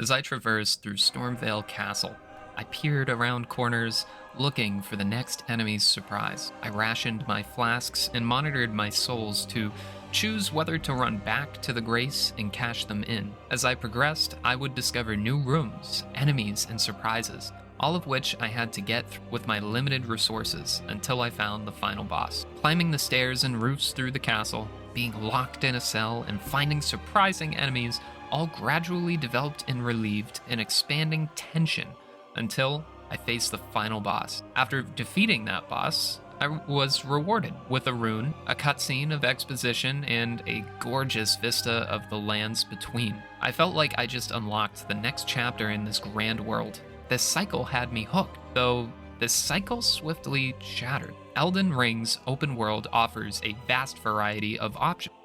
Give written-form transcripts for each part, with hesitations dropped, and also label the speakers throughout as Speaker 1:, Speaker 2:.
Speaker 1: As I traversed through Stormvale Castle, I peered around corners, looking for the next enemy's surprise. I rationed my flasks and monitored my souls to choose whether to run back to the Grace and cash them in. As I progressed, I would discover new rooms, enemies, and surprises, all of which I had to get with my limited resources until I found the final boss. Climbing the stairs and roofs through the castle, being locked in a cell, and finding surprising enemies all gradually developed and relieved an expanding tension until I faced the final boss. After defeating that boss, I was rewarded with a rune, a cutscene of exposition, and a gorgeous vista of the lands between. I felt like I just unlocked the next chapter in this grand world. This cycle had me hooked, though this cycle swiftly shattered. Elden Ring's open world offers a vast variety of options,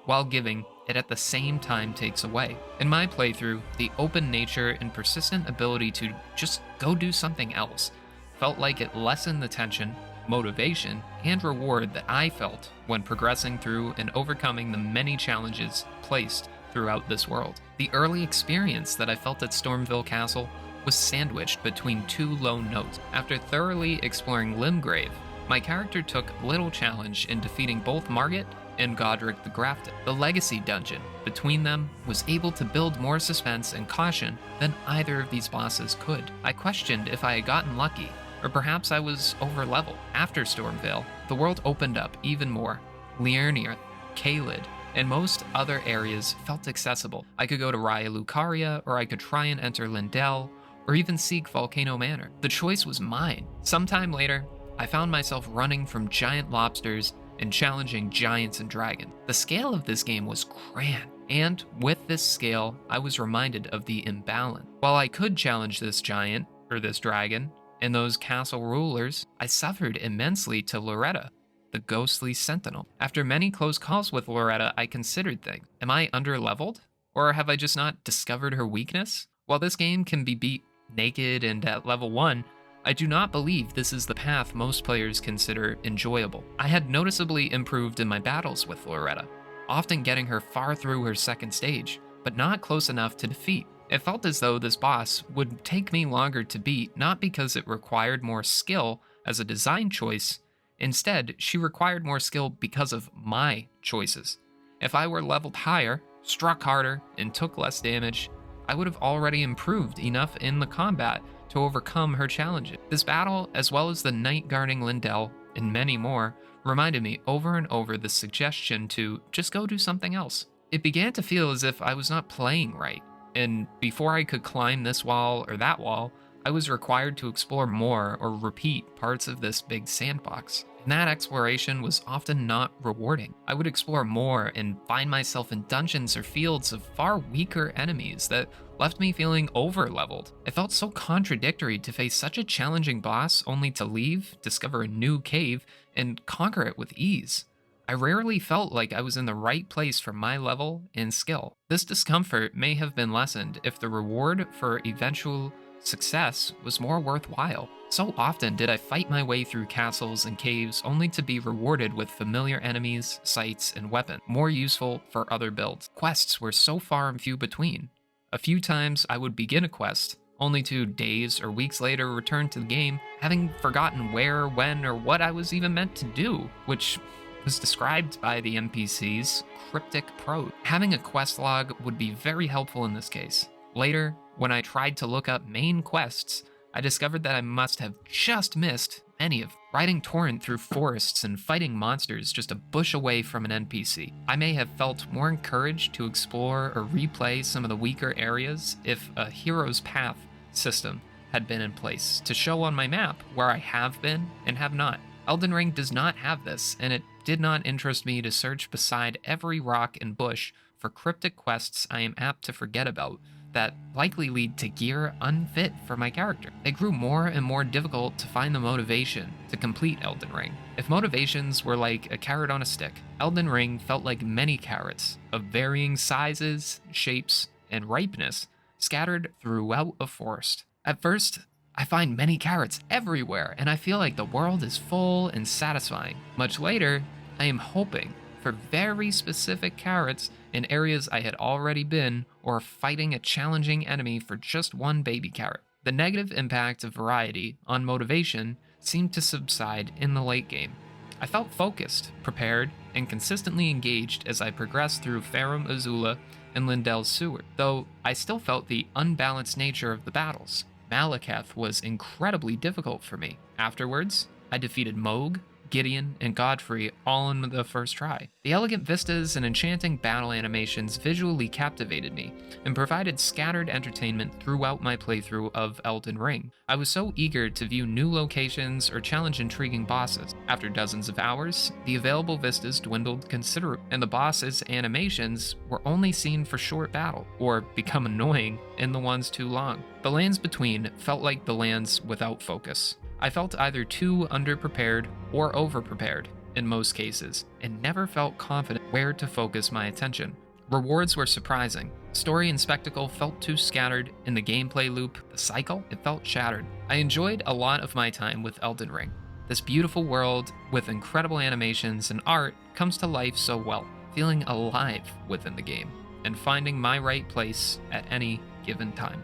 Speaker 1: while giving it at the same time takes away. In my playthrough, the open nature and persistent ability to just go do something else felt like it lessened the tension, motivation, and reward that I felt when progressing through and overcoming the many challenges placed throughout this world. The early experience that I felt at Stormville Castle was sandwiched between two low notes. After thoroughly exploring Limgrave, my character took little challenge in defeating both Margit and Godric the Grafted. The Legacy Dungeon between them was able to build more suspense and caution than either of these bosses could. I questioned if I had gotten lucky, or perhaps I was overleveled. After Stormvale, the world opened up even more. Liurnier, Caelid, and most other areas felt accessible. I could go to Raya Lucaria, or I could try and enter Lindell, or even seek Volcano Manor. The choice was mine. Sometime later, I found myself running from giant lobsters and challenging giants and dragons. The scale of this game was grand, and with this scale, I was reminded of the imbalance. While I could challenge this giant, or this dragon, and those castle rulers, I suffered immensely to Loretta, the ghostly sentinel. After many close calls with Loretta, I considered things. Am I underleveled? Or have I just not discovered her weakness? While this game can be beat naked and at level 1, I do not believe this is the path most players consider enjoyable. I had noticeably improved in my battles with Loretta, often getting her far through her second stage, but not close enough to defeat. It felt as though this boss would take me longer to beat, not because it required more skill as a design choice. Instead, she required more skill because of my choices. If I were leveled higher, struck harder, and took less damage, I would have already improved enough in the combat to overcome her challenges. This battle, as well as the night guarding Lindell and many more, reminded me over and over the suggestion to just go do something else. It began to feel as if I was not playing right, and before I could climb this wall or that wall, I was required to explore more or repeat parts of this big sandbox. And that exploration was often not rewarding. I would explore more and find myself in dungeons or fields of far weaker enemies that left me feeling over-leveled. It felt so contradictory to face such a challenging boss only to leave, discover a new cave, and conquer it with ease. I rarely felt like I was in the right place for my level and skill. This discomfort may have been lessened if the reward for eventual success was more worthwhile. So often did I fight my way through castles and caves only to be rewarded with familiar enemies, sights, and weapons, more useful for other builds. Quests were so far and few between. A few times I would begin a quest, only to days or weeks later return to the game, having forgotten where, when, or what I was even meant to do, which was described by the NPC's cryptic prose. Having a quest log would be very helpful in this case. Later, when I tried to look up main quests, I discovered that I must have just missed any of them. Riding torrent through forests and fighting monsters just a bush away from an NPC. I may have felt more encouraged to explore or replay some of the weaker areas if a hero's path system had been in place to show on my map where I have been and have not. Elden Ring does not have this, and it did not interest me to search beside every rock and bush for cryptic quests I am apt to forget about that likely lead to gear unfit for my character. It grew more and more difficult to find the motivation to complete Elden Ring. If motivations were like a carrot on a stick, Elden Ring felt like many carrots of varying sizes, shapes, and ripeness scattered throughout a forest. At first, I find many carrots everywhere, and I feel like the world is full and satisfying. Much later, I am hoping for very specific carrots in areas I had already been, or fighting a challenging enemy for just one baby carrot. The negative impact of variety on motivation seemed to subside in the late game. I felt focused, prepared, and consistently engaged as I progressed through Farum Azula and Lindell's Sewer, though I still felt the unbalanced nature of the battles. Malekith was incredibly difficult for me. Afterwards, I defeated Moog, Gideon, and Godfrey all in the first try. The elegant vistas and enchanting battle animations visually captivated me and provided scattered entertainment throughout my playthrough of Elden Ring. I was so eager to view new locations or challenge intriguing bosses. After dozens of hours, the available vistas dwindled considerably, and the bosses' animations were only seen for short battle, or become annoying in the ones too long. The lands between felt like the lands without focus. I felt either too underprepared or overprepared in most cases, and never felt confident where to focus my attention. Rewards were surprising. Story and spectacle felt too scattered. In the gameplay loop, the cycle, it felt shattered. I enjoyed a lot of my time with Elden Ring. This beautiful world with incredible animations and art comes to life so well, feeling alive within the game, and finding my right place at any given time.